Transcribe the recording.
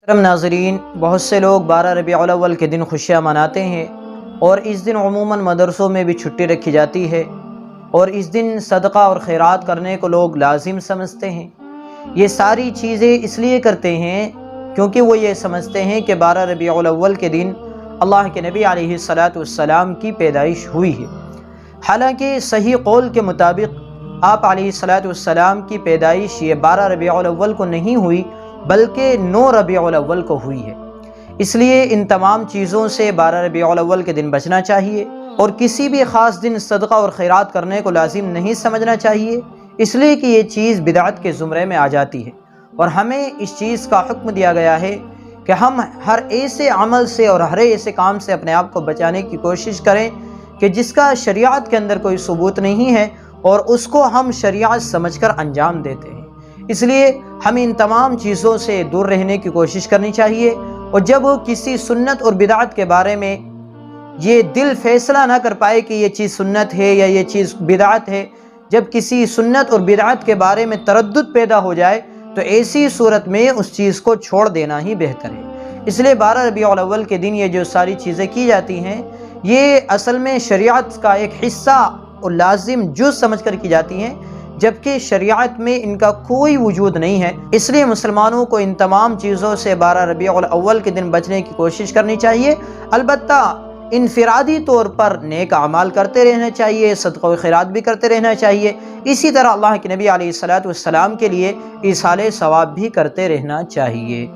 ناظرین، بہت سے لوگ 12 ربیع الاول کے دن خوشیاں مناتے ہیں اور اس دن عموماً مدرسوں میں بھی چھٹی رکھی جاتی ہے اور اس دن صدقہ اور خیرات کرنے کو لوگ لازم سمجھتے ہیں۔ یہ ساری چیزیں اس لیے کرتے ہیں کیونکہ وہ یہ سمجھتے ہیں کہ 12 ربیع الاول کے دن اللہ کے نبی علیہ السلام کی پیدائش ہوئی ہے۔ حالانکہ صحیح قول کے مطابق آپ علیہ السلام کی پیدائش یہ 12 ربیع الاول کو نہیں ہوئی بلکہ 9 ربیع الاول کو ہوئی ہے۔ اس لیے ان تمام چیزوں سے 12 ربیع الاول کے دن بچنا چاہیے اور کسی بھی خاص دن صدقہ اور خیرات کرنے کو لازم نہیں سمجھنا چاہیے، اس لیے کہ یہ چیز بدعت کے زمرے میں آ جاتی ہے اور ہمیں اس چیز کا حکم دیا گیا ہے کہ ہم ہر ایسے عمل سے اور ہر ایسے کام سے اپنے آپ کو بچانے کی کوشش کریں کہ جس کا شریعت کے اندر کوئی ثبوت نہیں ہے اور اس کو ہم شریعت سمجھ کر انجام دیتے ہیں۔ اس لیے ہمیں ان تمام چیزوں سے دور رہنے کی کوشش کرنی چاہیے، اور جب کسی سنت اور بدعت کے بارے میں یہ دل فیصلہ نہ کر پائے کہ یہ چیز سنت ہے یا یہ چیز بدعت ہے، جب کسی سنت اور بدعت کے بارے میں تردد پیدا ہو جائے تو ایسی صورت میں اس چیز کو چھوڑ دینا ہی بہتر ہے۔ اس لیے 12 ربیع الاول کے دن یہ جو ساری چیزیں کی جاتی ہیں یہ اصل میں شریعت کا ایک حصہ اور لازم جز سمجھ کر کی جاتی ہیں، جبکہ شریعت میں ان کا کوئی وجود نہیں ہے۔ اس لیے مسلمانوں کو ان تمام چیزوں سے 12 ربیع الاول کے دن بچنے کی کوشش کرنی چاہیے۔ البتہ انفرادی طور پر نیک اعمال کرتے رہنا چاہیے، صدقہ و خیرات بھی کرتے رہنا چاہیے، اسی طرح اللہ کے نبی علیہ السلام کے لیے ایصال ثواب بھی کرتے رہنا چاہیے۔